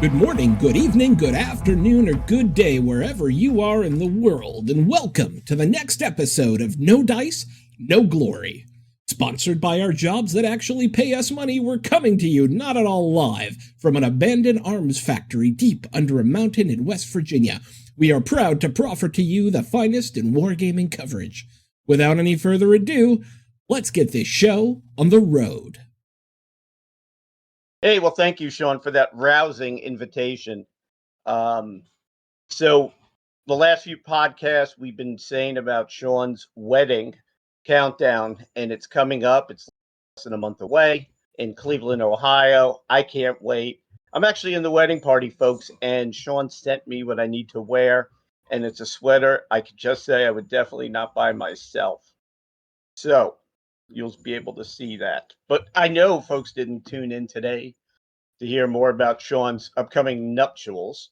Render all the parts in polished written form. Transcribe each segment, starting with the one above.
Good morning, good evening, good afternoon, or good day wherever you are in the world, and welcome to the next episode of No Dice, No Glory. Sponsored by our jobs that actually pay us money, we're coming to you not at all live from an abandoned arms factory deep under a mountain in West Virginia. We are proud to proffer to you the finest in wargaming coverage. Without any further ado, let's get this show on the road. Hey, well, thank you, Sean, for that rousing invitation. So the last few podcasts we've been saying about Sean's wedding countdown, and it's coming up. It's less than a month away in Cleveland, Ohio. I can't wait. I'm actually in the wedding party, folks, and Sean sent me what I need to wear, and it's a sweater. I could just say I would definitely not buy myself. So you'll be able to see that. But I know folks didn't tune in today to hear more about Sean's upcoming nuptials.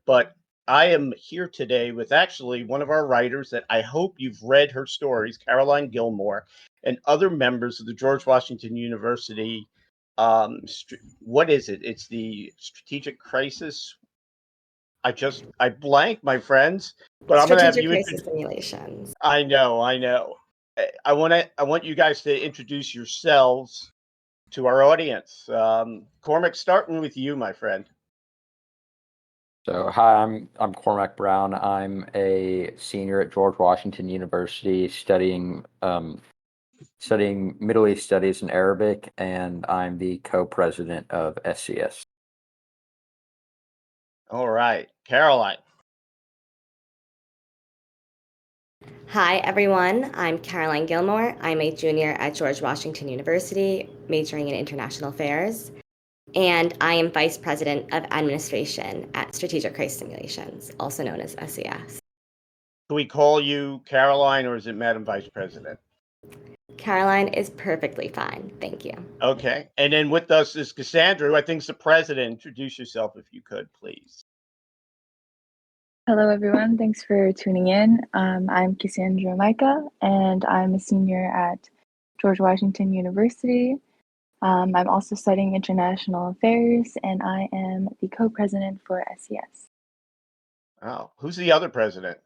But I am here today with actually one of our writers that I hope you've read her stories, Caroline Gilmore, and other members of the George Washington University. What is it? It's the Strategic Crisis. I blank, my friends, but I'm going to have Strategic you crisis simulations. I know. I want you guys to introduce yourselves to our audience. Cormac, starting with you, my friend. So, hi, I'm Cormac Brown. I'm a senior at George Washington University studying Middle East Studies in Arabic, and I'm the co-president of SCS. All right, Caroline. Hi, everyone. I'm Caroline Gilmore. I'm a junior at George Washington University, majoring in international affairs, and I am vice president of administration at Strategic Crisis Simulations, also known as SCS. Can we call you Caroline, or is it Madam Vice President? Caroline is perfectly fine. Thank you. Okay. And then with us is Cassandra, who I think is the president. Introduce yourself if you could, please. Hello, everyone. Thanks for tuning in. I'm Cassandra Micah, and I'm a senior at George Washington University. I'm also studying international affairs, and I am the co-president for SCS. Oh, who's the other president?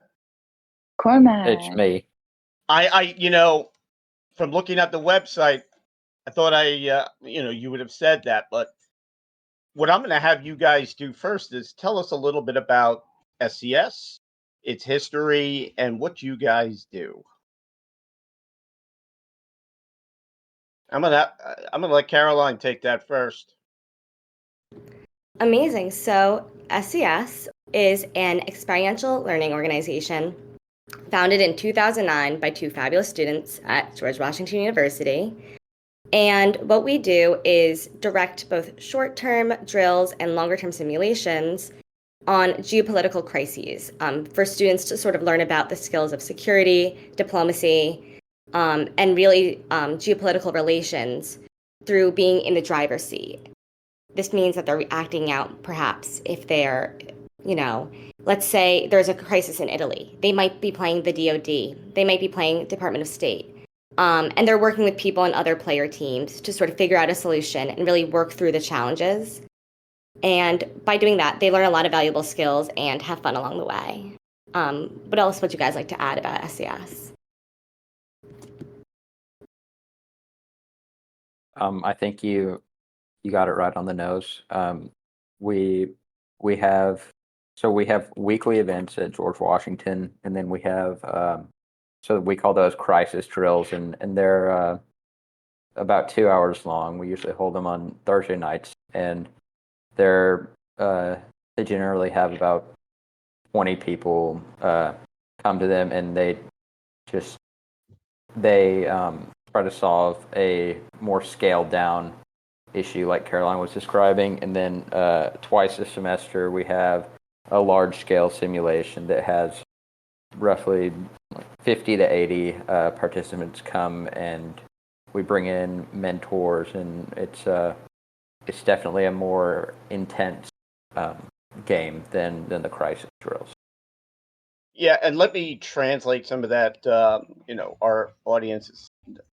Cormac. It's me. From looking at the website, I thought you would have said that, but what I'm going to have you guys do first is tell us a little bit about SCS, its history, and what you guys do. I'm gonna let Caroline take that first. Amazing. So SCS is an experiential learning organization founded in 2009 by two fabulous students at George Washington University. And what we do is direct both short-term drills and longer-term simulations on geopolitical crises for students to sort of learn about the skills of security, diplomacy, and really geopolitical relations through being in the driver's seat. This means that they're acting out, perhaps, if they're, let's say there's a crisis in Italy. They might be playing the DoD. They might be playing Department of State. And they're working with people on other player teams to sort of figure out a solution and really work through the challenges. And by doing that, they learn a lot of valuable skills and have fun along the way. What else would you guys like to add about SCS? I think you got it right on the nose. We have weekly events at George Washington, and then we have so we call those crisis drills, and they're about 2 hours long. We usually hold them on Thursday nights, and they generally have about 20 people come to them, and they try to solve a more scaled down issue like Caroline was describing. And then twice a semester we have a large scale simulation that has roughly 50 to 80 participants come, and we bring in mentors, and it's definitely a more intense game than the crisis drills. Yeah, and let me translate some of that. Our audience is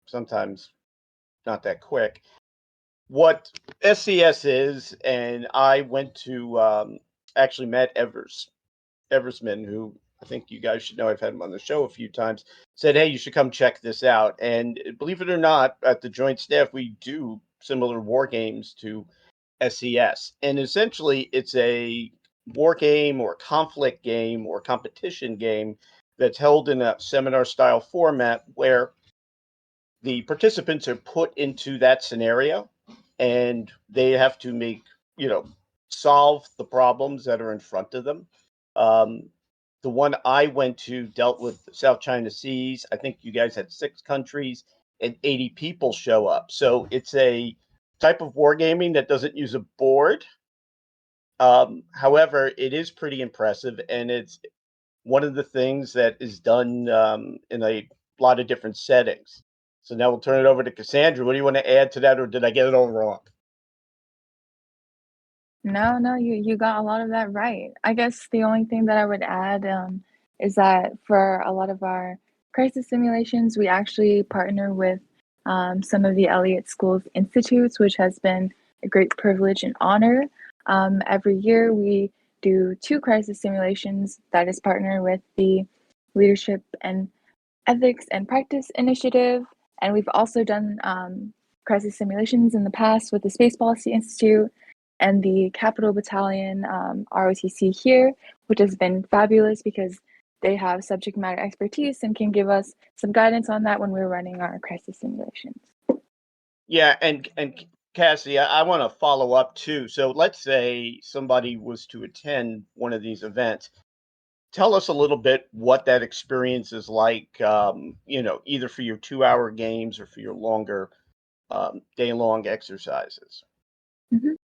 sometimes not that quick. what SCS is, and I went to actually met Eversman, who I think you guys should know. I've had him on the show a few times. Said, "Hey, you should come check this out." And believe it or not, at the Joint Staff, we do similar war games to SCS, and essentially, it's a war game or conflict game or competition game that's held in a seminar-style format where the participants are put into that scenario and they have to solve the problems that are in front of them. Um, the one I went to dealt with the South China Seas. I think you guys had 6 countries and 80 people show up. So it's a type of wargaming that doesn't use a board. However, it is pretty impressive, and it's one of the things that is done in a lot of different settings. So now we'll turn it over to Cassandra. What do you want to add to that, or did I get it all wrong? No, you got a lot of that right. I guess the only thing that I would add is that for a lot of our crisis simulations, we actually partner with some of the Elliott Schools Institutes, which has been a great privilege and honor. Every year we do 2 crisis simulations that is partnered with the Leadership and Ethics and Practice Initiative. And we've also done crisis simulations in the past with the Space Policy Institute and the Capital Battalion ROTC here, which has been fabulous because they have subject matter expertise and can give us some guidance on that when we're running our crisis simulations. Yeah, and Cassie, I want to follow up too. So let's say somebody was to attend one of these events. Tell us a little bit what that experience is like, either for your 2-hour games or for your longer day-long exercises. Mm-hmm.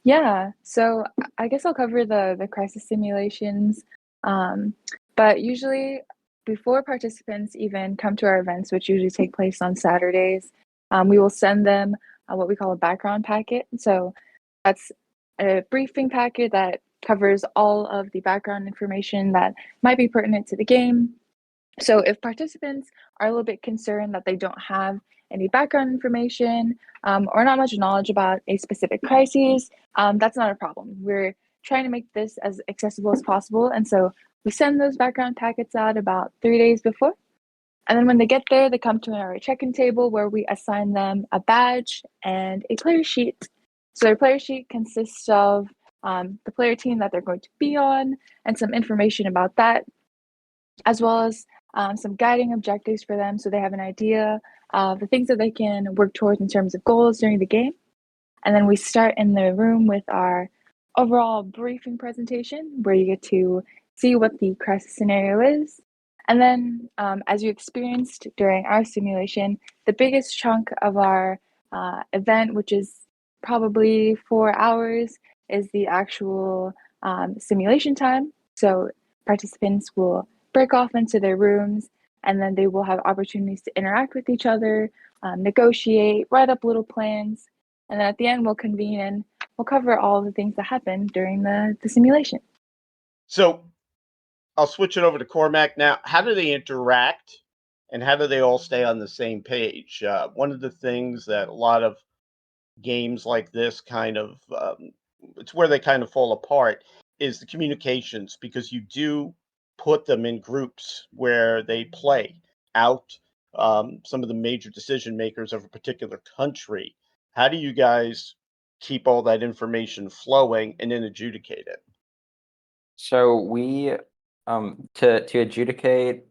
Yeah, so I guess I'll cover the crisis simulations. But usually, before participants even come to our events, which usually take place on Saturdays, we will send them what we call a background packet. So that's a briefing packet that covers all of the background information that might be pertinent to the game. So if participants are a little bit concerned that they don't have any background information or not much knowledge about a specific crisis, that's not a problem. We're trying to make this as accessible as possible. And so we send those background packets out about 3 days before. And then when they get there, they come to our check-in table where we assign them a badge and a player sheet. So their player sheet consists of the player team that they're going to be on and some information about that, as well as some guiding objectives for them so they have an idea of the things that they can work towards in terms of goals during the game. And then we start in the room with our overall briefing presentation where you get to see what the crisis scenario is. And then as you experienced during our simulation, the biggest chunk of our event, which is probably 4 hours, is the actual simulation time. So participants will break off into their rooms, and then they will have opportunities to interact with each other, negotiate, write up little plans, and then at the end we'll convene and we'll cover all the things that happened during the simulation. So I'll switch it over to Cormac now. How do they interact, and how do they all stay on the same page? One of the things that a lot of games like this it's where they kind of fall apart is the communications, because you do put them in groups where they play out some of the major decision makers of a particular country. How do you guys keep all that information flowing and then adjudicate it? So we to adjudicate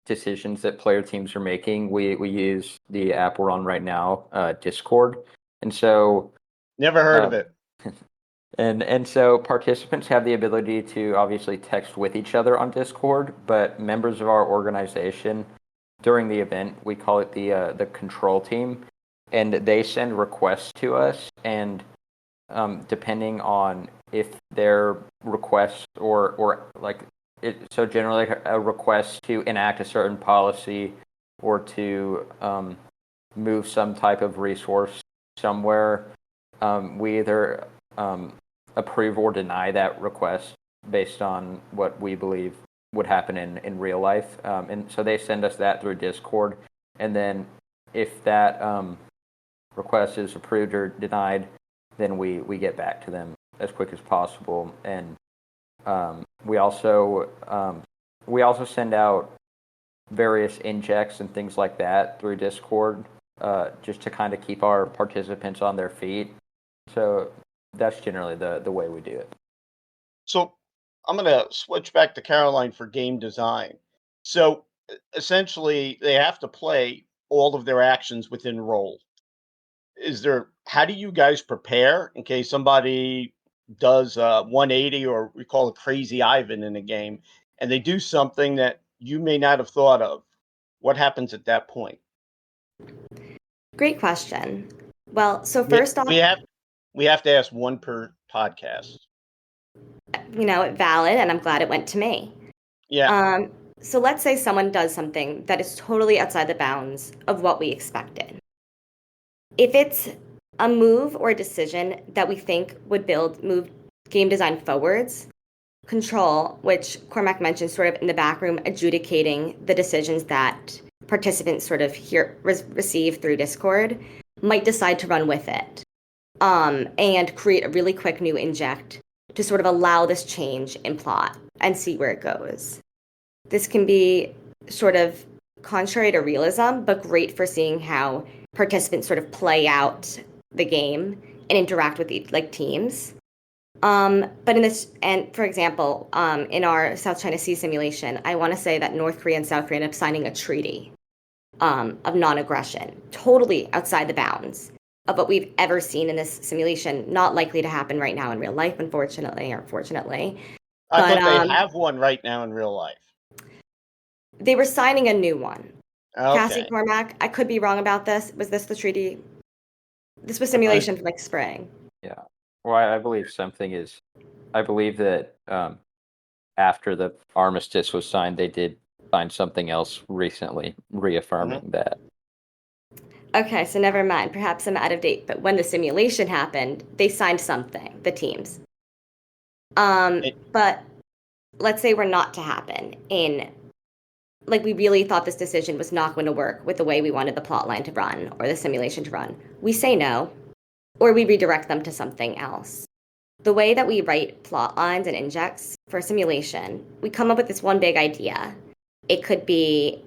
decisions that player teams are making, we use the app we're on right now, Discord, and so Never heard of it. And so participants have the ability to obviously text with each other on Discord, but members of our organization during the event, we call it the control team, and they send requests to us, and depending on if their requests or like it, so generally a request to enact a certain policy or to move some type of resource somewhere, we either approve or deny that request based on what we believe would happen in real life. And so they send us that through Discord. And then if that request is approved or denied, then we get back to them as quick as possible. And we also send out various injects and things like that through Discord, just to kind of keep our participants on their feet. So that's generally the way we do it. So I'm going to switch back to Caroline for game design. So essentially, they have to play all of their actions within role. How do you guys prepare in case somebody does 180, or we call it crazy Ivan in a game, and they do something that you may not have thought of? What happens at that point? Great question. Well, so We, first off, we have to ask one per podcast. Valid, and I'm glad it went to me. Yeah. So let's say someone does something that is totally outside the bounds of what we expected. If it's a move or a decision that we think would move game design forwards, control, which Cormac mentioned sort of in the back room, adjudicating the decisions that participants sort of receive through Discord, might decide to run with it and create a really quick new inject to sort of allow this change in plot and see where it goes. This can be sort of contrary to realism, but great for seeing how participants sort of play out the game and interact with teams. But in this, and for example, in our South China Sea simulation, I want to say that North Korea and South Korea ended up signing a treaty of non-aggression, totally outside the bounds of what we've ever seen in this simulation. Not likely to happen right now in real life, unfortunately or fortunately. I thought they have one right now in real life. They were signing a new one. Okay. Cassie, Cormac, I could be wrong about this. Was this the treaty? This was simulation from spring. Yeah. Well, I believe that after the armistice was signed, they did sign something else recently, reaffirming that. Okay, so never mind. Perhaps I'm out of date. But when the simulation happened, they signed something, the teams. But let's say we're not to happen we really thought this decision was not going to work with the way we wanted the plot line to run or the simulation to run. We say no, or we redirect them to something else. The way that we write plot lines and injects for simulation, we come up with this one big idea. It could be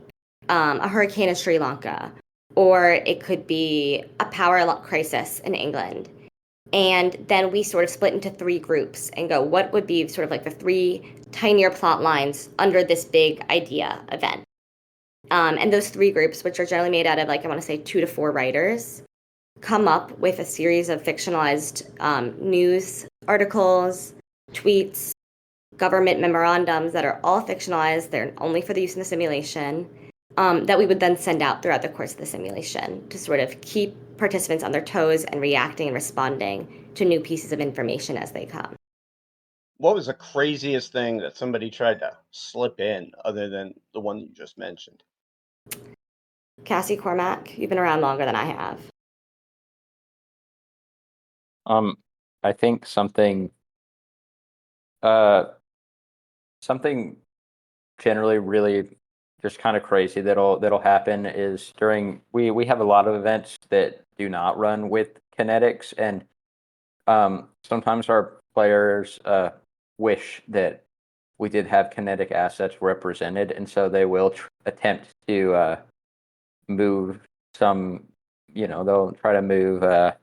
a hurricane in Sri Lanka, or it could be a power crisis in England. And then we sort of split into 3 groups and go, what would be sort of like the 3 tinier plot lines under this big idea event? And those 3 groups, which are generally made out of, I want to say 2 to 4 writers, come up with a series of fictionalized news articles, tweets, government memorandums that are all fictionalized. They're only for the use in the simulation, that we would then send out throughout the course of the simulation to sort of keep participants on their toes and reacting and responding to new pieces of information as they come. What was the craziest thing that somebody tried to slip in other than the one you just mentioned? Cassie, Cormac, you've been around longer than I have. I think something generally really just kind of crazy that'll happen is we have a lot of events that do not run with kinetics, and sometimes our players wish that we did have kinetic assets represented, and so they will attempt to move some, they'll try to move the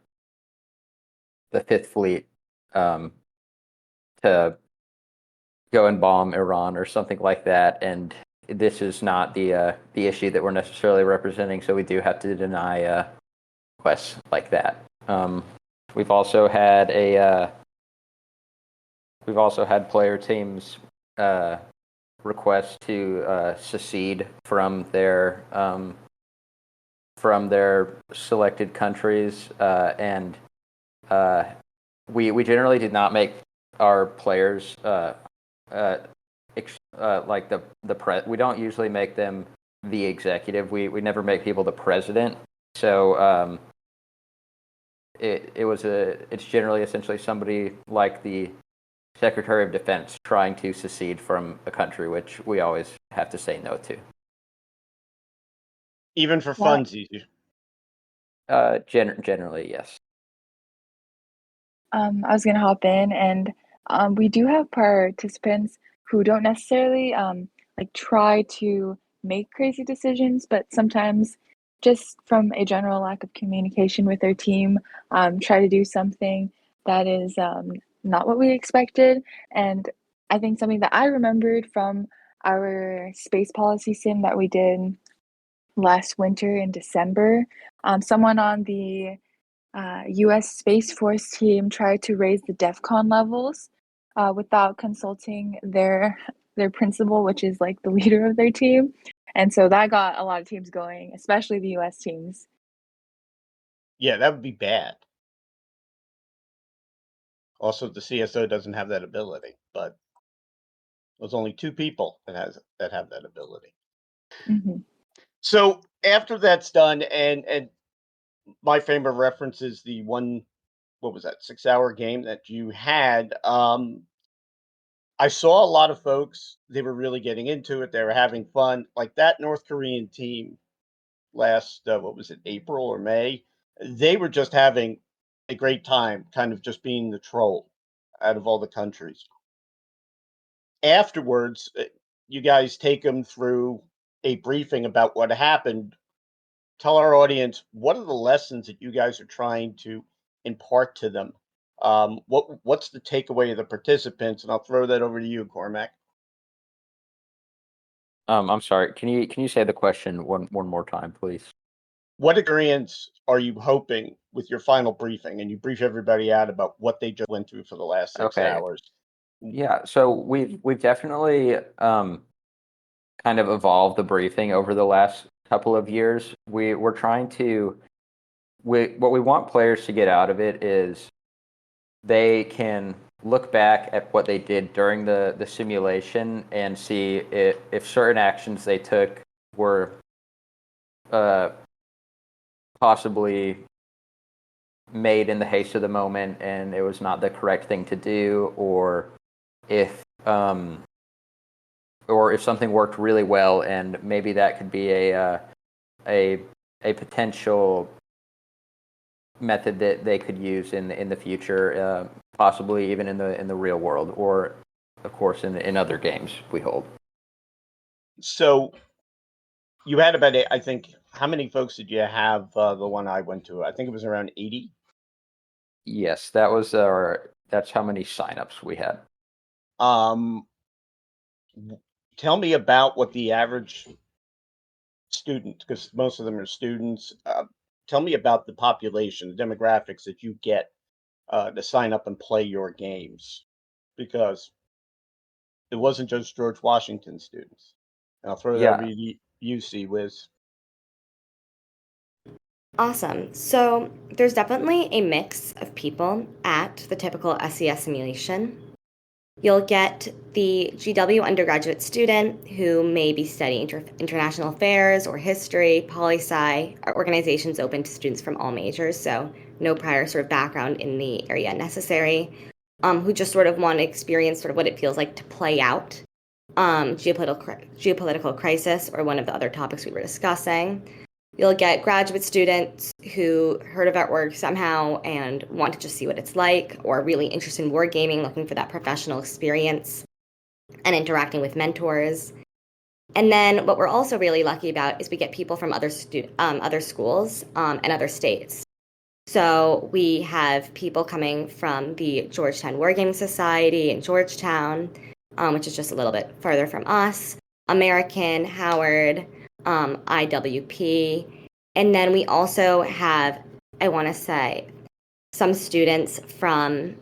Fifth Fleet to go and bomb Iran or something like that, and this is not the issue that we're necessarily representing, so we do have to deny requests like that. We've also had player teams request to secede from their selected countries, and we generally did not make our players we don't usually make them the executive. We never make people the president. So it's generally essentially somebody like the Secretary of Defense trying to secede from a country, which we always have to say no to. Even for funsies. Generally, yes. I was going to hop in, and we do have participants who don't necessarily like try to make crazy decisions, but sometimes just from a general lack of communication with their team, try to do something that is not what we expected. And I think something that I remembered from our space policy sim that we did last winter in December, someone on the US Space Force team tried to raise the DEF CON levels without consulting their principal, which is like the leader of their team. And so that got a lot of teams going, especially the US teams. Yeah, that would be bad. Also, the CSO doesn't have that ability, but there's only 2 people that have that ability. Mm-hmm. So after that's done, and my favorite reference is the one, what was that, 6-hour game that you had. I saw a lot of folks, they were really getting into it. They were having fun. Like that North Korean team last, what was it, April or May? They were just having a great time, kind of just being the troll out of all the countries. Afterwards, you guys take them through a briefing about what happened. Tell our audience, what are the lessons that you guys are trying to impart to them? What's the takeaway of the participants? And I'll throw that over to you, Cormac. I'm sorry. Can you say the question one more time, please? What experience are you hoping with your final briefing? And you brief everybody out about what they just went through for the last 6 Okay. hours. Yeah. So we've definitely kind of evolved the briefing over the last couple of years. We're trying to what we want players to get out of it is they can look back at what they did during the simulation and see if certain actions they took were possibly made in the haste of the moment and it was not the correct thing to do, or if something worked really well and maybe that could be a potential method that they could use in the future, possibly even in the real world, or of course in other games we hold. So you had about, I think, how many folks did you have? The one I went to, I think it was around 80. Yes, that's how many signups we had. Tell me about what the average student, because most of them are students. Tell me about the population, the demographics that you get to sign up and play your games, because it wasn't just George Washington students. And I'll throw that over to you, CWIS. Awesome. So there's definitely a mix of people at the typical SES simulation. You'll get the GW undergraduate student who may be studying international affairs or history, poli-sci, are organizations open to students from all majors, so no prior sort of background in the area necessary, who just sort of want to experience sort of what it feels like to play out geopolitical crisis or one of the other topics we were discussing. You'll get graduate students who heard of our work somehow and want to just see what it's like, or are really interested in wargaming, looking for that professional experience and interacting with mentors. And then what we're also really lucky about is we get people from other schools and other states. So we have people coming from the Georgetown Wargaming Society in Georgetown, which is just a little bit further from us, American, Howard, IWP, and then we also have, I want to say, some students from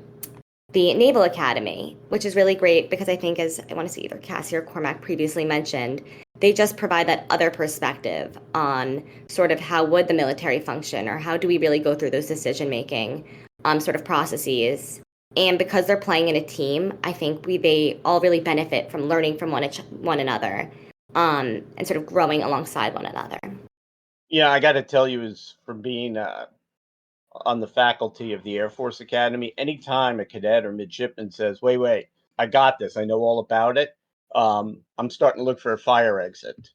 the Naval Academy, which is really great because I think, as I want to say either Cassie or Cormac previously mentioned, they just provide that other perspective on sort of how would the military function, or how do we really go through those decision-making sort of processes. And because they're playing in a team, I think they all really benefit from learning from one another. And sort of growing alongside one another. Yeah, I got to tell you, is from being on the faculty of the Air Force Academy, anytime a cadet or midshipman says, wait, I got this, I know all about it, I'm starting to look for a fire exit.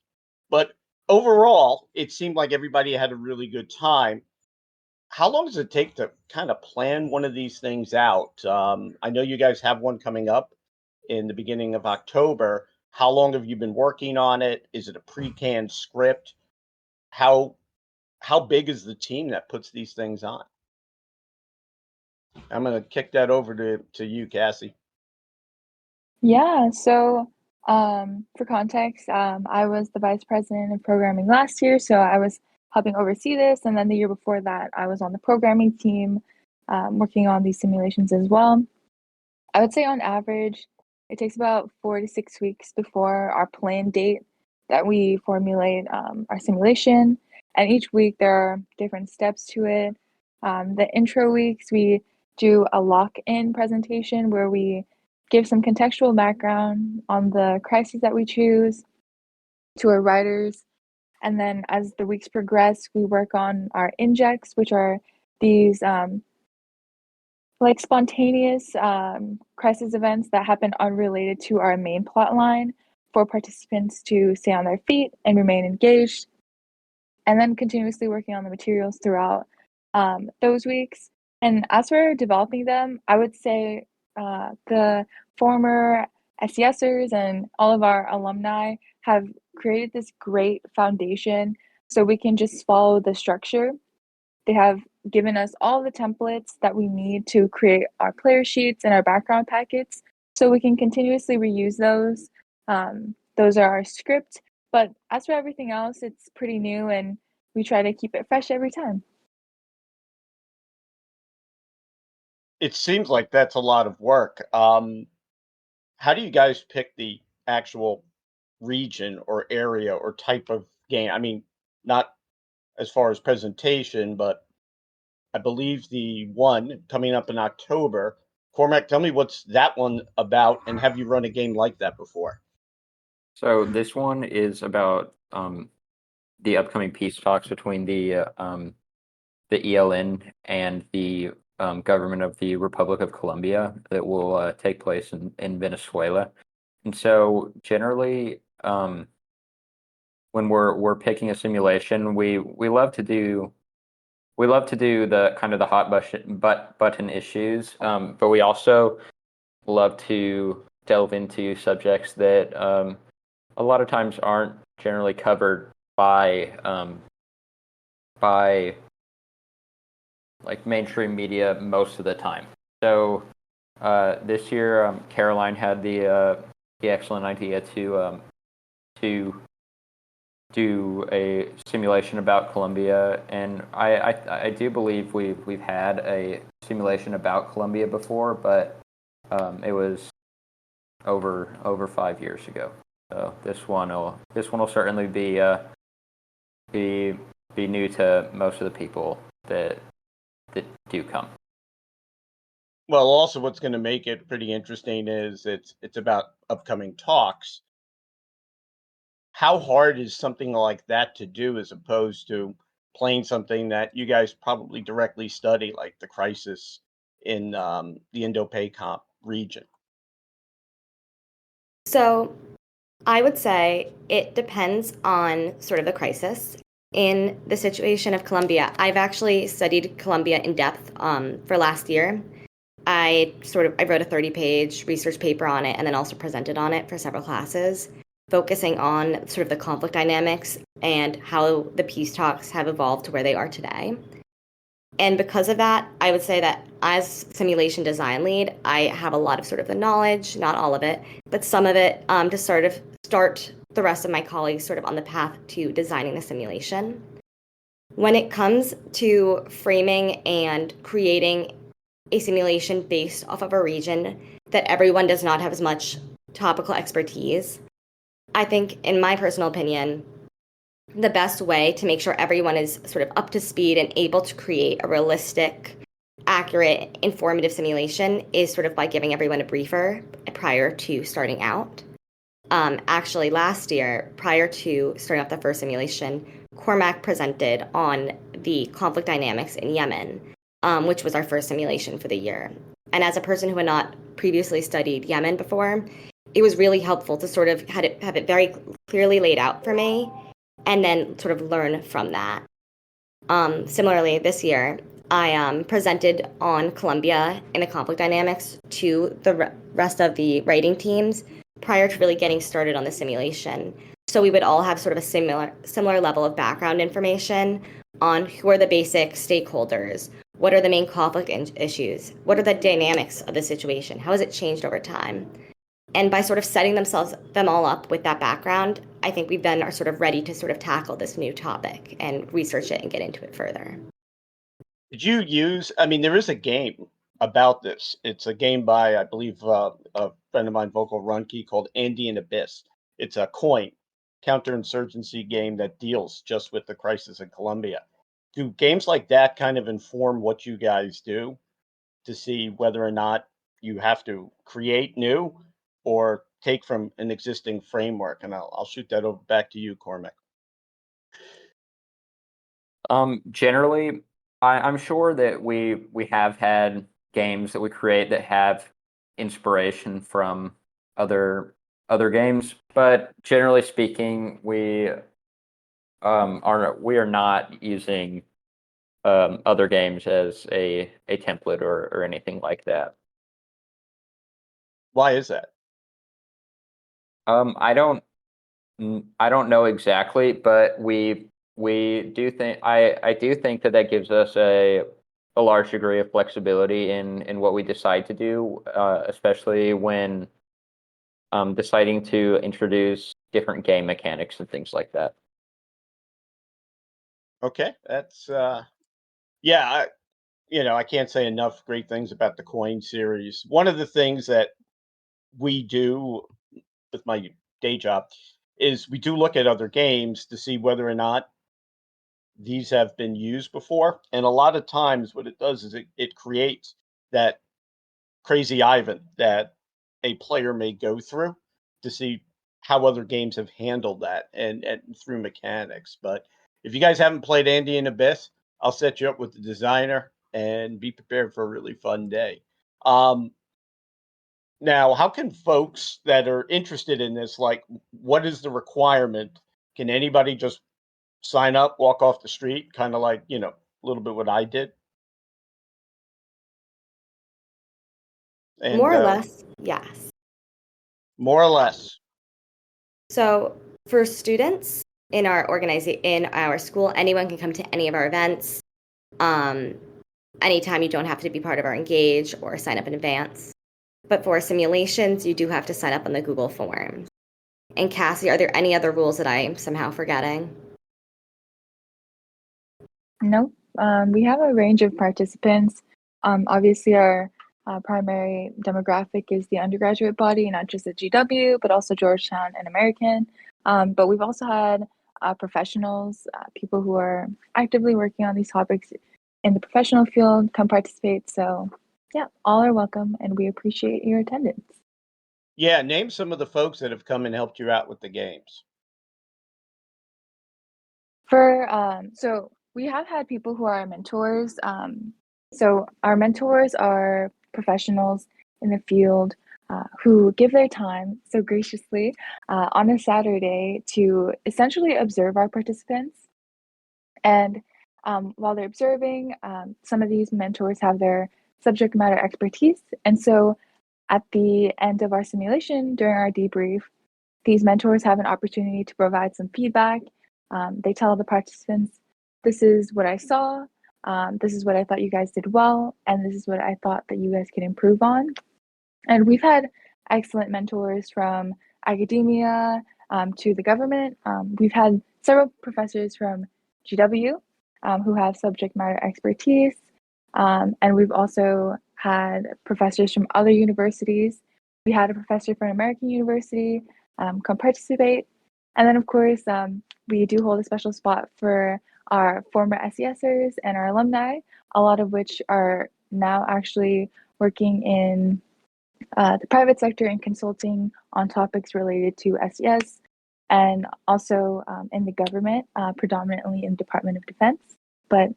But overall, it seemed like everybody had a really good time. how long does it take to kind of plan one of these things out? I know you guys have one coming up in the beginning of October. How long have you been working on it? Is it a pre-canned script? How how big is the team that puts these things on? I'm going to kick that over to you, Cassie. Yeah, so for context, I was the vice president of programming last year, so I was helping oversee this. And then the year before that, I was on the programming team working on these simulations as well. I would say on average, it takes about 4 to 6 weeks before our planned date that we formulate our simulation. And each week there are different steps to it. The intro weeks, we do a lock-in presentation where we give some contextual background on the crises that we choose to our writers. And then as the weeks progress, we work on our injects, which are these like spontaneous crisis events that happen unrelated to our main plot line for participants to stay on their feet and remain engaged, and then continuously working on the materials throughout those weeks. And as for developing them, I would say the former SESers and all of our alumni have created this great foundation so we can just follow the structure. They have given us all the templates that we need to create our player sheets and our background packets so we can continuously reuse those. Those are our script. But as for everything else, it's pretty new and we try to keep it fresh every time. It seems like that's a lot of work. How do you guys pick the actual region or area or type of game? I mean, not as far as presentation, but I believe the one coming up in October. Cormac, tell me what's that one about, and have you run a game like that before? So this one is about the upcoming peace talks between the ELN and the government of the Republic of Colombia that will take place in Venezuela. And so generally, when we're picking a simulation, we love to do the kind of the hot button issues, but we also love to delve into subjects that a lot of times aren't generally covered by like mainstream media most of the time. So this year, Caroline had the excellent idea to do a simulation about Colombia, and I do believe we've had a simulation about Colombia before, but it was over 5 years ago. So this one will certainly be new to most of the people that do come. Well, also what's going to make it pretty interesting is it's about upcoming talks. How hard is something like that to do as opposed to playing something that you guys probably directly study, like the crisis in the Indo-PACOM region? So I would say it depends on sort of the crisis. In the situation of Colombia, I've actually studied Colombia in depth for last year. I wrote a 30-page research paper on it and then also presented on it for several classes, focusing on sort of the conflict dynamics and how the peace talks have evolved to where they are today. And because of that, I would say that as simulation design lead, I have a lot of sort of the knowledge, not all of it, but some of it to sort of start the rest of my colleagues sort of on the path to designing a simulation. When it comes to framing and creating a simulation based off of a region that everyone does not have as much topical expertise, I think, in my personal opinion, the best way to make sure everyone is sort of up to speed and able to create a realistic, accurate, informative simulation is sort of by giving everyone a briefer prior to starting out. Actually, last year, prior to starting off the first simulation, Cormac presented on the conflict dynamics in Yemen, which was our first simulation for the year. And as a person who had not previously studied Yemen before, it was really helpful to sort of have it very clearly laid out for me and then sort of learn from that. Similarly, this year, I presented on Columbia and the conflict dynamics to the rest of the writing teams prior to really getting started on the simulation. So we would all have sort of a similar level of background information on who are the basic stakeholders, what are the main conflict issues, what are the dynamics of the situation, how has it changed over time. And by sort of setting them all up with that background, I think we then are sort of ready to sort of tackle this new topic and research it and get into it further. Did you use, I mean, there is a game about this. It's a game by, I believe, a friend of mine, Vocal Runke, called Andean Abyss. It's a coin counterinsurgency game that deals just with the crisis in Colombia. Do games like that kind of inform what you guys do to see whether or not you have to create new or take from an existing framework? And I'll shoot that over back to you, Cormac. Generally, I'm sure that we have had games that we create that have inspiration from other games, but generally speaking, we are not using other games as a template or anything like that. Why is that? I don't know exactly, but we do think I do think that gives us a large degree of flexibility in what we decide to do, especially when deciding to introduce different game mechanics and things like that. Okay, that's yeah. I can't say enough great things about the coin series. One of the things that we do with my day job is we do look at other games to see whether or not these have been used before. And a lot of times what it does is it creates that crazy Ivan that a player may go through to see how other games have handled that and through mechanics. But if you guys haven't played Andean Abyss, I'll set you up with the designer and be prepared for a really fun day. Now, how can folks that are interested in this, like, what is the requirement? Can anybody just sign up, walk off the street, kind of like, a little bit what I did? And More or less, yes. more or less. So for students in our school, anyone can come to any of our events. Anytime, you don't have to be part of our Engage or sign up in advance. But for simulations, you do have to sign up on the Google Forms. And Cassie, are there any other rules that I am somehow forgetting? No, we have a range of participants. Obviously, our primary demographic is the undergraduate body, not just at GW, but also Georgetown and American. But we've also had professionals, people who are actively working on these topics in the professional field come participate. So yeah, all are welcome, and we appreciate your attendance. Yeah, name some of the folks that have come and helped you out with the games. So we have had people who are our mentors. So our mentors are professionals in the field who give their time so graciously on a Saturday to essentially observe our participants. And while they're observing, some of these mentors have their subject matter expertise. And so at the end of our simulation, during our debrief, these mentors have an opportunity to provide some feedback. They tell the participants, this is what I saw, this is what I thought you guys did well, and this is what I thought that you guys could improve on. And we've had excellent mentors from academia to the government. We've had several professors from GWU who have subject matter expertise. And we've also had professors from other universities. We had a professor from American University come participate. And then, of course, we do hold a special spot for our former SESers and our alumni, a lot of which are now actually working in the private sector and consulting on topics related to SES, and also in the government, predominantly in the Department of Defense. But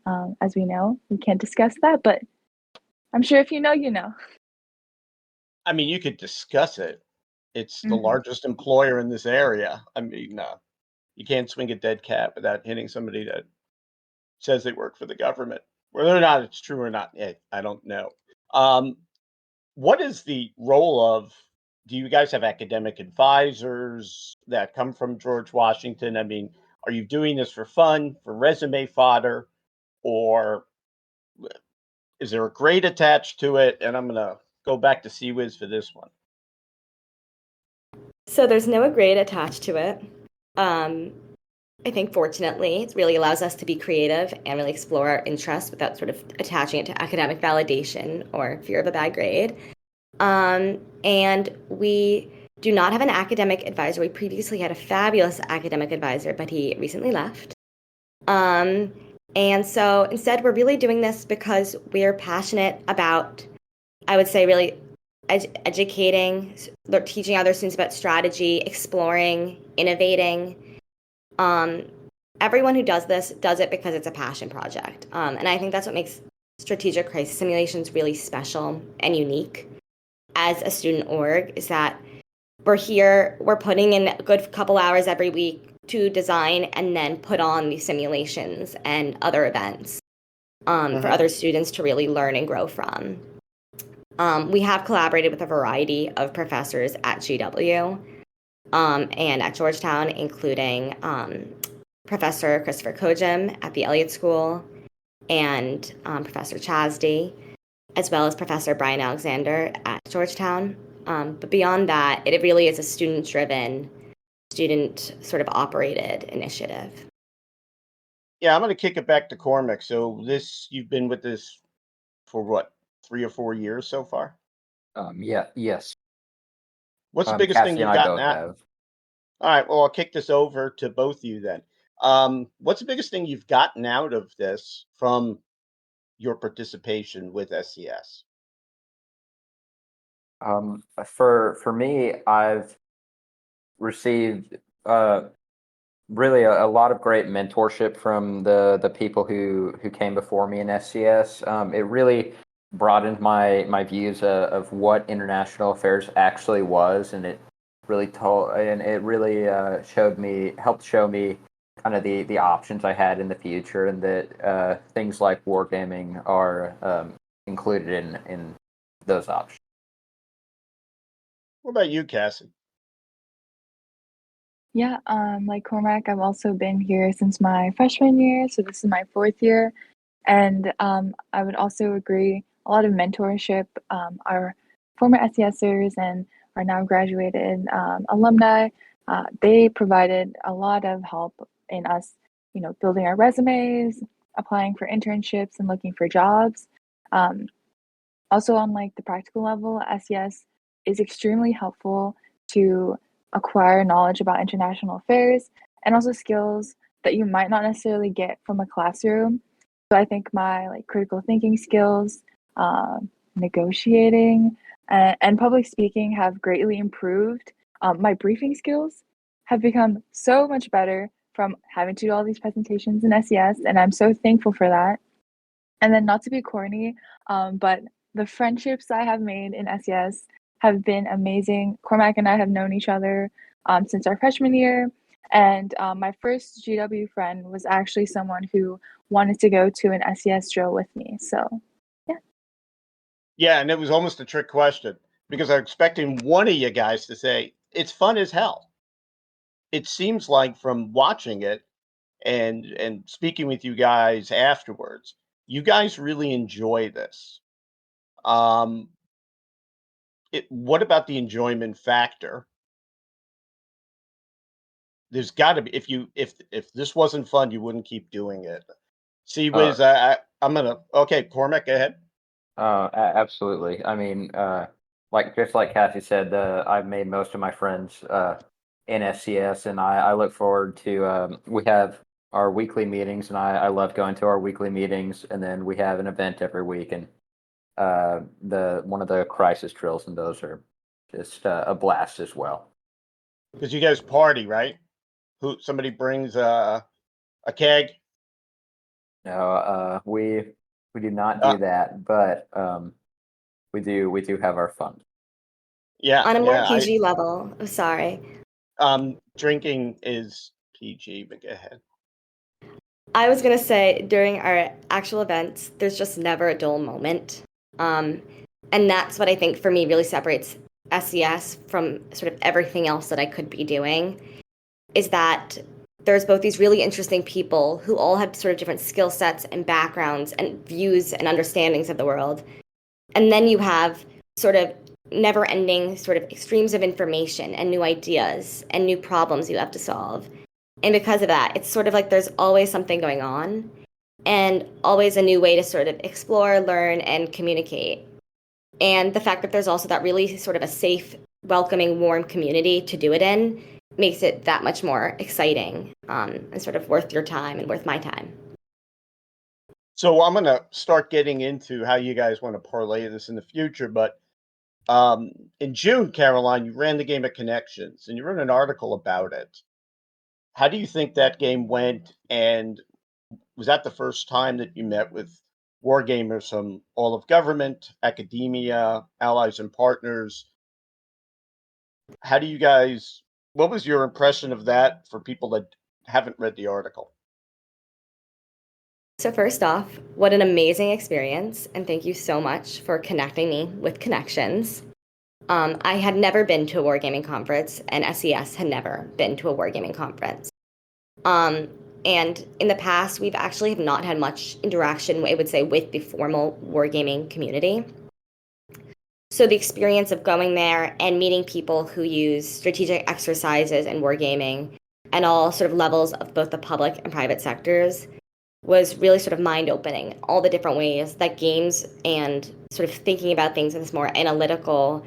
as we know, we can't discuss that, but I'm sure if you know, you know. I mean, you could discuss it. It's the largest employer in this area. I mean, you can't swing a dead cat without hitting somebody that says they work for the government. Whether or not it's true or not, I don't know. Um, what is the role of? Do you guys have academic advisors that come from George Washington? I mean, are you doing this for fun, for resume fodder, or is there a grade attached to it? And I'm gonna go back to CWIS for this one. So there's no grade attached to it. I think fortunately, it really allows us to be creative and really explore our interests without sort of attaching it to academic validation or fear of a bad grade. And we do not have an academic advisor. We previously had a fabulous academic advisor, but he recently left. And so instead, we're really doing this because we're passionate about, I would say, really educating, teaching other students about strategy, exploring, innovating. Everyone who does this does it because it's a passion project. And I think that's what makes strategic crisis simulations really special and unique as a student org, is that we're putting in a good couple hours every week to design and then put on these simulations and other events for other students to really learn and grow from. We have collaborated with a variety of professors at GWU and at Georgetown, including Professor Christopher Kojim at the Elliott School and Professor Chasdy, as well as Professor Brian Alexander at Georgetown. But beyond that, it really is a student-driven, student sort of operated initiative. Yeah, I'm going to kick it back to Cormac. So you've been with this for what, 3 or 4 years so far? Yes. What's the biggest thing Cassie you've and I gotten both out? have. All right, well, I'll kick this over to both of you then. What's the biggest thing you've gotten out of this from your participation with SCS? For me, I've received really a lot of great mentorship from the people who came before me in SCS. It really broadened my views of what international affairs actually was, and it really helped show me kind of the options I had in the future, and that things like wargaming are included in those options. What about you, Cassie? Yeah, like Cormac, I've also been here since my freshman year, so this is my 4th year. And I would also agree, a lot of mentorship. Our former SESers and our now graduated alumni, they provided a lot of help in us, building our resumes, applying for internships, and looking for jobs. Also on like the practical level, SES is extremely helpful to acquire knowledge about international affairs and also skills that you might not necessarily get from a classroom. So I think my like critical thinking skills, negotiating, and public speaking have greatly improved. My briefing skills have become so much better from having to do all these presentations in SES, and I'm so thankful for that. And then not to be corny, but the friendships I have made in SES have been amazing. Cormac and I have known each other since our freshman year. And my first GW friend was actually someone who wanted to go to an SES drill with me. So, yeah. Yeah, and it was almost a trick question because I'm expecting one of you guys to say, it's fun as hell. It seems like from watching it and speaking with you guys afterwards, you guys really enjoy this. What about the enjoyment factor? There's got to be, if this wasn't fun, you wouldn't keep doing it. See, Wiz, I'm gonna okay, Cormac, go ahead. Absolutely. I mean, just like Cassie said, I've made most of my friends in SCS, and I look forward to. We have our weekly meetings, and I love going to our weekly meetings, and then we have an event every week, and one of the crisis drills, and those are just a blast as well. Because you guys party, right? Somebody brings a keg? No, we do not do that, but we do have our fun. Yeah. On a more PG level, I'm sorry. Drinking is PG, but go ahead. I was going to say, during our actual events, there's just never a dull moment. And that's what I think for me really separates SES from sort of everything else that I could be doing, is that there's both these really interesting people who all have sort of different skill sets and backgrounds and views and understandings of the world. And then you have sort of never-ending sort of streams of information and new ideas and new problems you have to solve. And because of that, it's sort of like there's always something going on and always a new way to sort of explore, learn, and communicate. And the fact that there's also that really sort of a safe, welcoming, warm community to do it in makes it that much more exciting, and sort of worth your time and worth my time. So I'm going to start getting into how you guys want to parlay this in the future. But in June, Caroline, you ran the game of Connections and you wrote an article about it. How do you think that game went? And was that the first time that you met with wargamers from all of government, academia, allies and partners? How do you guys, what was your impression of that for people that haven't read the article? So first off, what an amazing experience, and thank you so much for connecting me with Connections. I had never been to a wargaming conference, and SES had never been to a wargaming conference. And in the past, we've actually have not had much interaction, I would say, with the formal wargaming community. So the experience of going there and meeting people who use strategic exercises and wargaming and all sort of levels of both the public and private sectors was really sort of mind-opening. All the different ways that games and sort of thinking about things in this more analytical,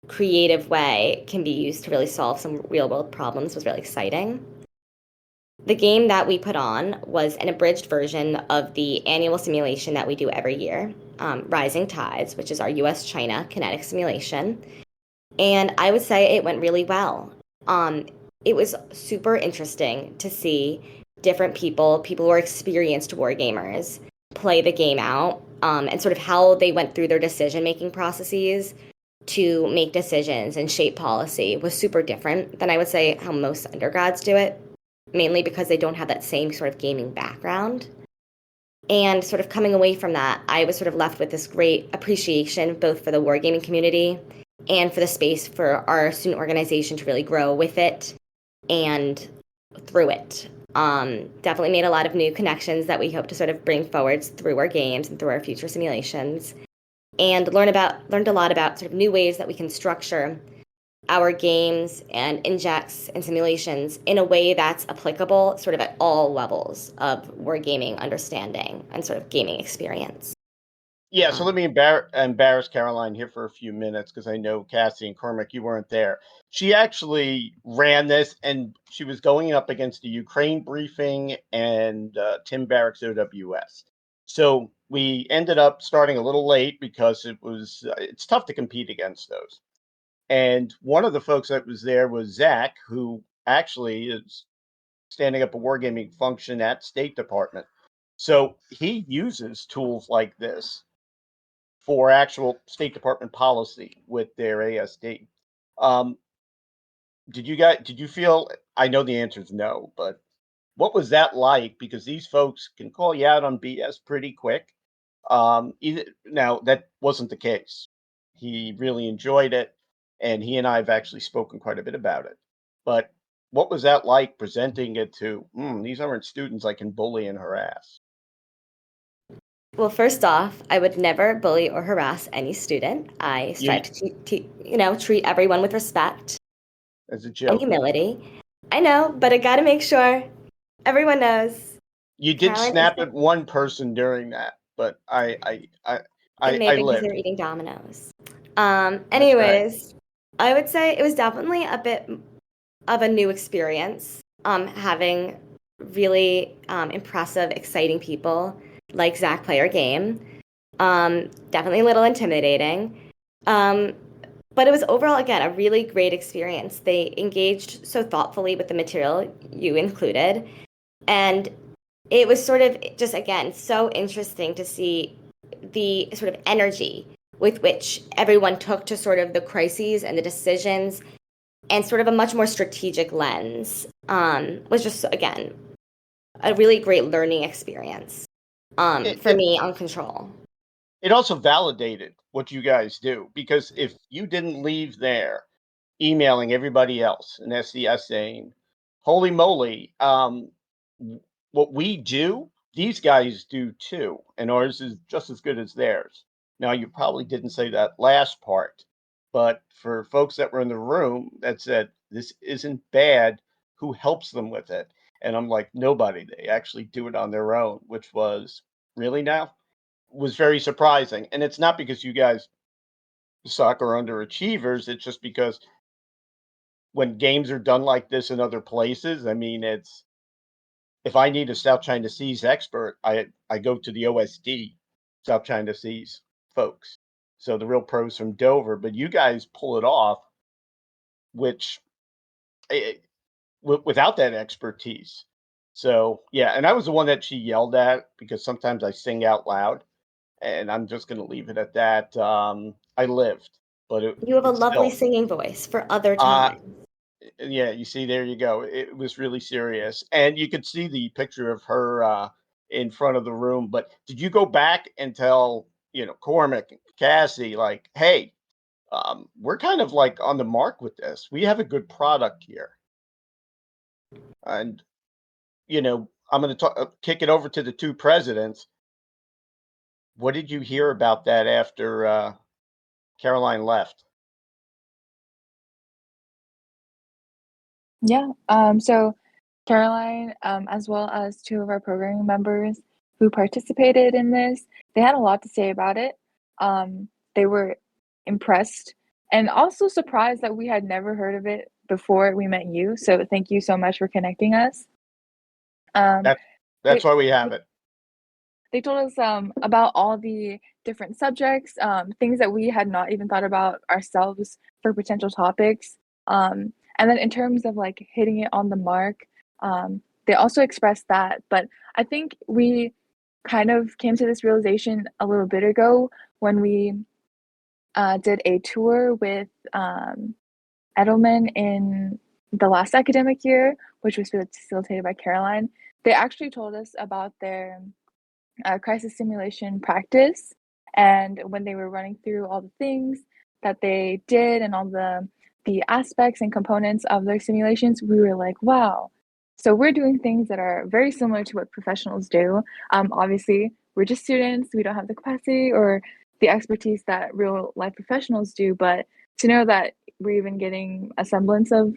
creative way can be used to really solve some real-world problems was really exciting. The game that we put on was an abridged version of the annual simulation that we do every year, Rising Tides, which is our US-China kinetic simulation. And I would say it went really well. It was super interesting to see different people who are experienced wargamers, play the game out, and sort of how they went through their decision-making processes to make decisions and shape policy was super different than I would say how most undergrads do it, mainly because they don't have that same sort of gaming background. And sort of coming away from that, I was sort of left with this great appreciation both for the wargaming community and for the space for our student organization to really grow with it and through it. Definitely made a lot of new connections that we hope to sort of bring forwards through our games and through our future simulations, and learned a lot about sort of new ways that we can structure our games and injects and simulations in a way that's applicable sort of at all levels of wargaming understanding and sort of gaming experience. Yeah, so let me embarrass Caroline here for a few minutes because I know Cassie and Cormac, you weren't there. She actually ran this, and she was going up against the Ukraine briefing and Tim Barrack's OWS. So we ended up starting a little late because it's tough to compete against those. And one of the folks that was there was Zach, who actually is standing up a wargaming function at State Department. So he uses tools like this for actual State Department policy with their ASD. Did you feel, I know the answer is no, but what was that like? Because these folks can call you out on BS pretty quick. Now, that wasn't the case. He really enjoyed it, and he and I have actually spoken quite a bit about it. But what was that like presenting it to, these aren't students I can bully and harass? Well, first off, I would never bully or harass any student. I strive to treat everyone with respect As a joke. and humility. I know, but I got to make sure everyone knows. You did Caroline snap at one person during that, but I maybe because lived. they were eating Dominoes. Anyways, I would say it was definitely a bit of a new experience. Having really impressive, exciting people like Zach play our game. Definitely a little intimidating. But it was overall, again, a really great experience. They engaged so thoughtfully with the material you included. And it was sort of just, again, so interesting to see the sort of energy with which everyone took to sort of the crises and the decisions and sort of a much more strategic lens was just, again, a really great learning experience for It, me on control. it also validated what you guys do, because if you didn't leave there emailing everybody else in SES saying, holy moly, what we do, these guys do too, and ours is just as good as theirs. Now, you probably didn't say that last part, but for folks that were in the room that said, this isn't bad, who helps them with it? And I'm like, nobody. They actually do it on their own, which was really now was very surprising. And it's not because you guys suck or underachievers. It's just because when games are done like this in other places, I mean, it's if I need a South China Seas expert, I go to the OSD South China Seas folks. So the real pros from Dover, but you guys pull it off, which without that expertise. So yeah, and I was the one that she yelled at because sometimes I sing out loud, and I'm just going to leave it at that. I lived, but You have a it's lovely still. singing voice for other Uh, times. yeah, you see, there you go. It was really serious, and you could see the picture of her in front of the room. But did you go back and tell Cormac and Cassie, like, hey, we're kind of like on the mark with this. We have a good product here, and I'm going to kick it over to the two presidents. What did you hear about that after Caroline left? Yeah. So Caroline, as well as two of our programming members who participated in this, they had a lot to say about it. They were impressed and also surprised that we had never heard of it before we met you. So thank you so much for connecting us. That's They, why we have it. they told us about all the different subjects, things that we had not even thought about ourselves for potential topics. And then in terms of like hitting it on the mark, they also expressed that. But I think we kind of came to this realization a little bit ago when we did a tour with Edelman in the last academic year, which was facilitated by Caroline. They actually told us about their crisis simulation practice, and when they were running through all the things that they did and all the aspects and components of their simulations, we were like, wow. So we're doing things that are very similar to what professionals do. Obviously, we're just students. We don't have the capacity or the expertise that real life professionals do. But to know that we're even getting a semblance of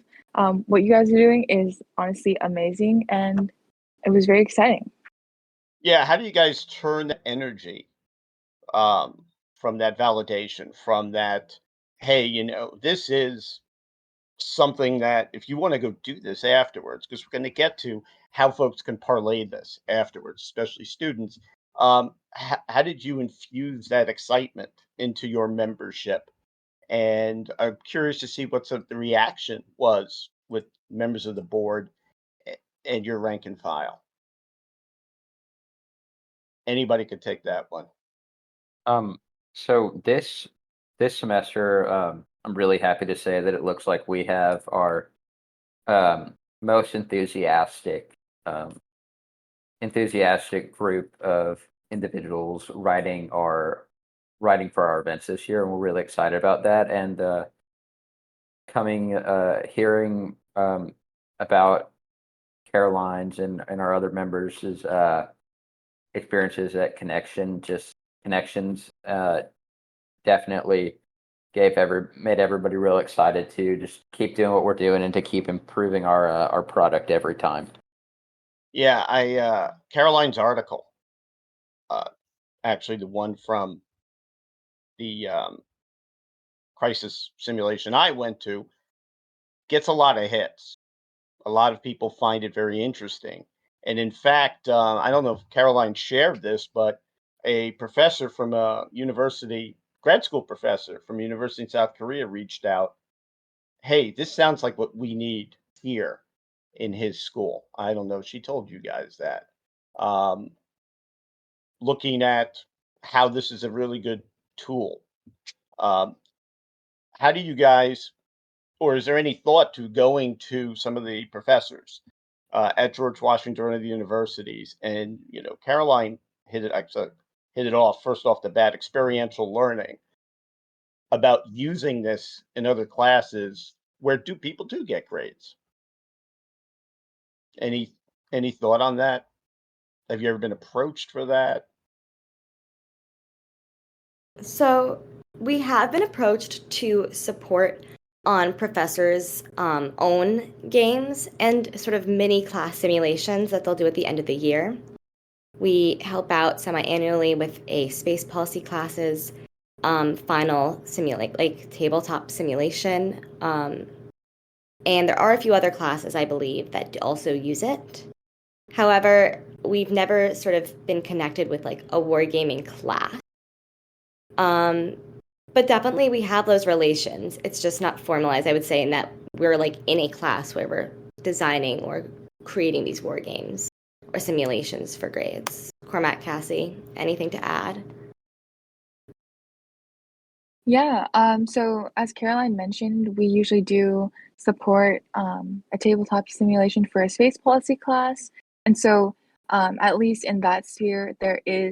what you guys are doing is honestly amazing. And it was very exciting. Yeah, how do you guys turn the energy from that validation, from that, hey, this is something that if you want to go do this afterwards, because we're going to get to how folks can parlay this afterwards, especially students. How did you infuse that excitement into your membership? And I'm curious to see what the reaction was with members of the board and your rank and file. Anybody could take that one. So this semester, I'm really happy to say that it looks like we have our most enthusiastic group of individuals writing for our events this year, and we're really excited about that. And hearing about Caroline's and our other members' experiences at Connections definitely made everybody real excited to just keep doing what we're doing and to keep improving our product every time. Yeah, Caroline's article, actually the one from the crisis simulation I went to, gets a lot of hits. A lot of people find it very interesting. And in fact, I don't know if Caroline shared this, but a professor from a grad school professor from a university in South Korea reached out. Hey, this sounds like what we need here in his school. I don't know. She told you guys that. Um, Looking at how this is a really good tool. Um, how do you guys, or is there any thought to going to some of the professors at George Washington one of the universities, and Caroline hit it off first off the bat. Experiential learning about using this in other classes where people do get grades. Any thought on that? Have you ever been approached for that? So we have been approached to support on professors' own games and sort of mini class simulations that they'll do at the end of the year. We help out semi-annually with a space policy classes final tabletop simulation. And there are a few other classes, I believe, that also use it. However, we've never sort of been connected with like a wargaming class. But definitely we have those relations. It's just not formalized, I would say, in that we're like in a class where we're designing or creating these war games or simulations for grades. Cormac, Cassie, anything to add? Yeah, so as Caroline mentioned, we usually do support a tabletop simulation for a space policy class. And so at least in that sphere, there are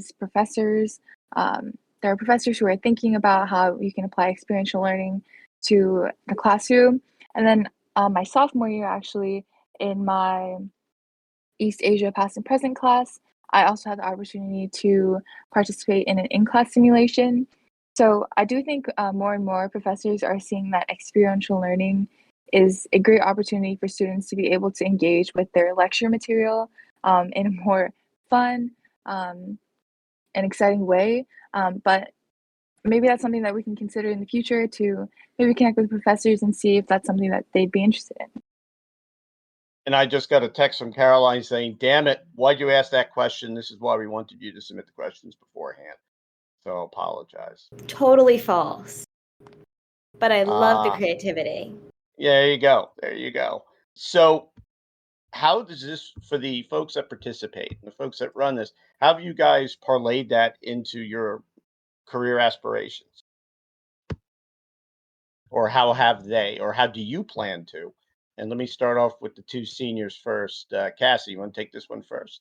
professors who are thinking about how you can apply experiential learning to the classroom. And then my sophomore year, actually, in my East Asia past and present class, I also had the opportunity to participate in an in-class simulation. So I do think more and more professors are seeing that experiential learning is a great opportunity for students to be able to engage with their lecture material in a more fun and exciting way. But maybe that's something that we can consider in the future to maybe connect with professors and see if that's something that they'd be interested in. And I just got a text from Caroline saying, "Damn it, why'd you ask that question? This is why we wanted you to submit the questions beforehand." So I apologize. Totally false. But I love the creativity. Yeah, there you go. There you go. So how does this, for the folks that participate, the folks that run this, how have you guys parlayed that into your career aspirations? Or how have they, or how do you plan to? And let me start off with the two seniors first. Cassie, you want to take this one first?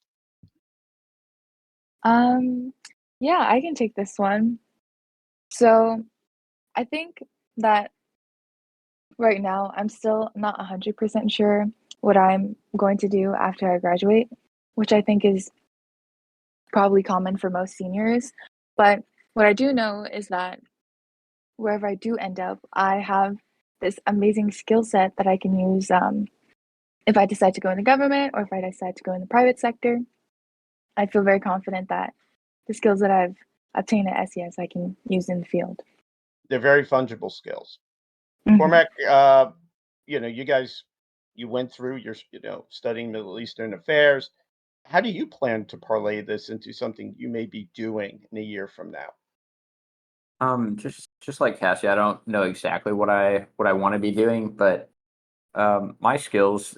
Yeah, I can take this one. So I think that right now I'm still not 100% sure what I'm going to do after I graduate, which I think is probably common for most seniors. But what I do know is that wherever I do end up, I have this amazing skill set that I can use if I decide to go in the government or if I decide to go in the private sector. I feel very confident that the skills that I've obtained at SES I can use in the field. They're very fungible skills. Mhm. Cormac, you guys, you went through your, studying Middle Eastern affairs. How do you plan to parlay this into something you may be doing in a year from now? Just like Cassie, I don't know exactly what I want to be doing, but my skills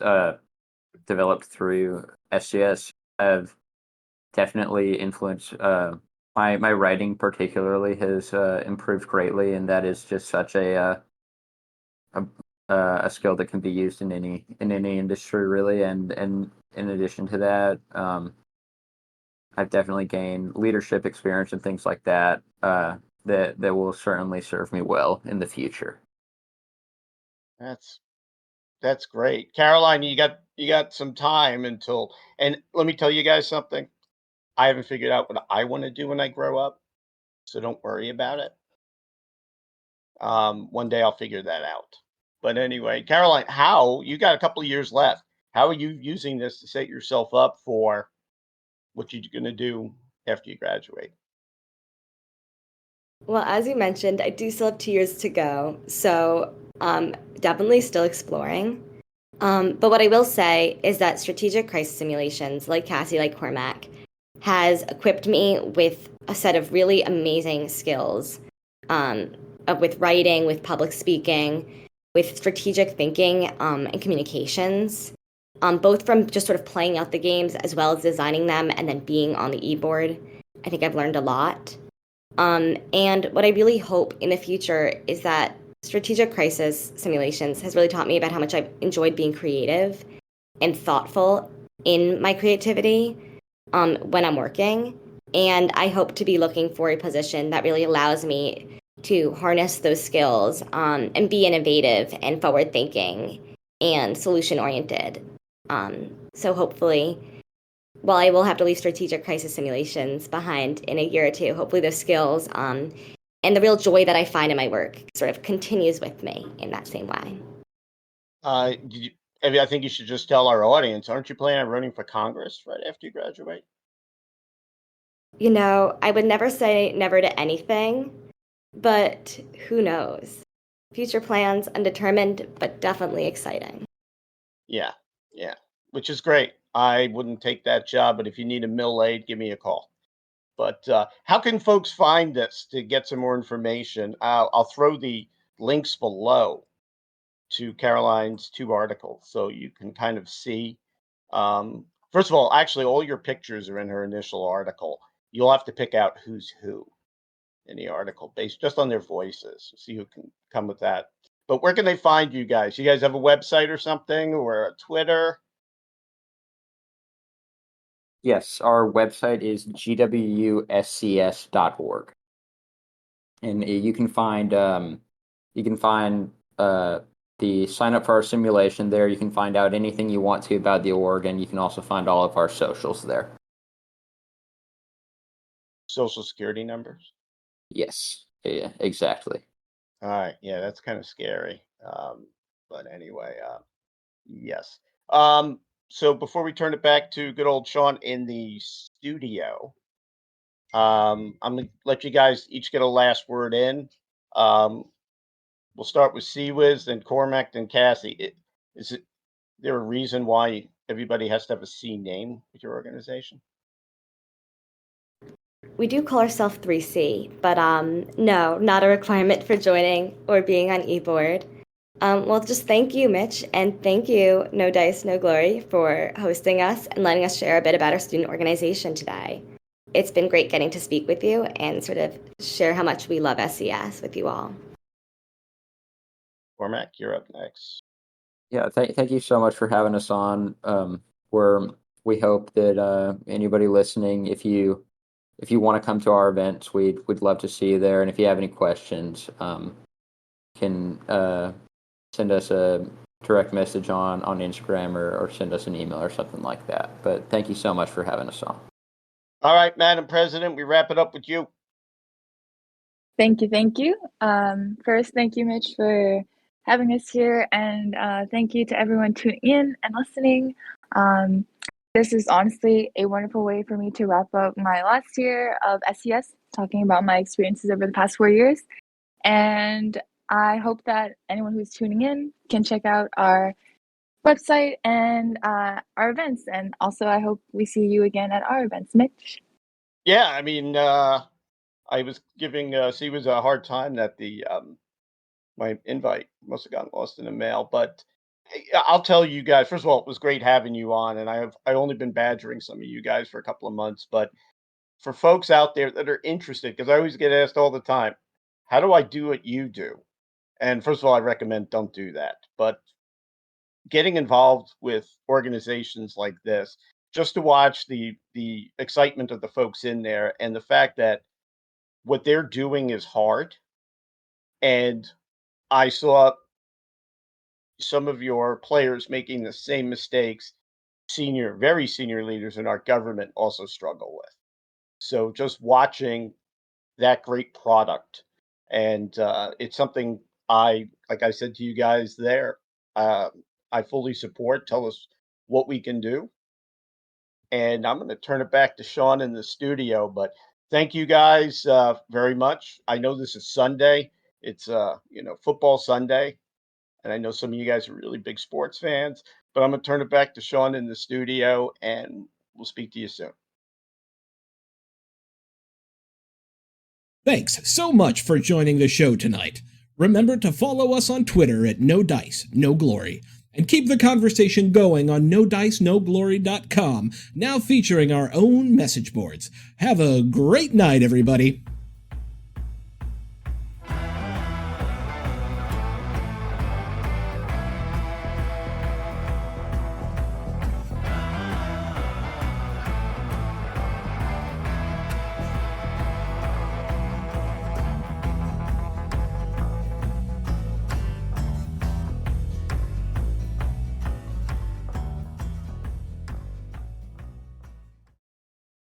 developed through SCS have definitely influenced my writing. Particularly has improved greatly, and that is just such a skill that can be used in any industry, really. And in addition to that, I've definitely gained leadership experience and things like that. That will certainly serve me well in the future. That's great. Caroline, you got some time until, and let me tell you guys something. I haven't figured out what I want to do when I grow up, so don't worry about it. One day I'll figure that out. But anyway, Caroline, how you got a couple of years left. How are you using this to set yourself up for what you're going to do after you graduate? Well, as you mentioned, I do still have 2 years to go, so definitely still exploring. But what I will say is that strategic crisis simulations, like Cassie, like Cormac, has equipped me with a set of really amazing skills with writing, with public speaking, with strategic thinking and communications, both from just sort of playing out the games as well as designing them and then being on the e-board. I think I've learned a lot. And what I really hope in the future is that strategic crisis simulations has really taught me about how much I've enjoyed being creative and thoughtful in my creativity when I'm working. And I hope to be looking for a position that really allows me to harness those skills and be innovative and forward-thinking and solution-oriented. So hopefully, while I will have to leave strategic crisis simulations behind in a year or two, hopefully those skills and the real joy that I find in my work sort of continues with me in that same way. I think you should just tell our audience, aren't you planning on running for Congress right after you graduate? You know, I would never say never to anything, but who knows? Future plans undetermined, but definitely exciting. Yeah, which is great. I wouldn't take that job, but if you need a mill aid, give me a call. But how can folks find this to get some more information? I'll throw the links below to Caroline's 2 articles so you can kind of see. First of all, actually, all your pictures are in her initial article. You'll have to pick out who's who in the article based just on their voices. See who can come with that. But where can they find you guys? You guys have a website or something, or a Twitter? Yes, our website is gwuscs.org, and you can find the sign up for our simulation there. You can find out anything you want to about the org, and you can also find all of our socials there. Social security numbers? Yes, yeah, exactly. All right. Yeah, that's kind of scary. But anyway, yes. So before we turn it back to good old Sean in the studio, I'm gonna let you guys each get a last word in. We'll start with CWIS, then Cormac, then Cassie. Is there a reason why everybody has to have a C name with your organization? We do call ourselves 3C, but no, not a requirement for joining or being on eBoard. Well, just thank you, Mitch, and thank you, No Dice, No Glory, for hosting us and letting us share a bit about our student organization today. It's been great getting to speak with you and sort of share how much we love SES with you all. Cormac, you're up next. Yeah, thank you so much for having us on. We hope that anybody listening, if you want to come to our events, we'd love to see you there. And if you have any questions, can send us a direct message on Instagram or send us an email or something like that. But thank you so much for having us on. All right, Madam President, we wrap it up with you. Thank you. First, thank you, Mitch, for having us here, and thank you to everyone tuning in and listening. This is honestly a wonderful way for me to wrap up my last year of SES, talking about my experiences over the past 4 years. And I hope that anyone who's tuning in can check out our website and our events. And also, I hope we see you again at our events, Mitch. Yeah, I mean, I was giving CWIS a hard time that the my invite must have gotten lost in the mail. But I'll tell you guys, first of all, it was great having you on, and I've only been badgering some of you guys for a couple of months. But for folks out there that are interested, because I always get asked all the time, how do I do what you do? And first of all, I recommend don't do that. But getting involved with organizations like this, just to watch the excitement of the folks in there, and the fact that what they're doing is hard. And I saw some of your players making the same mistakes very senior leaders in our government also struggle with. So just watching that great product, and it's something like I said to you guys there, I fully support. Tell us what we can do. And I'm going to turn it back to Sean in the studio, but thank you guys very much. I know this is Sunday. It's football Sunday, and I know some of you guys are really big sports fans, but I'm going to turn it back to Sean in the studio, and we'll speak to you soon. Thanks so much for joining the show tonight. Remember to follow us on Twitter at No Dice, No Glory, and keep the conversation going on NoDiceNoGlory.com, now featuring our own message boards. Have a great night, everybody.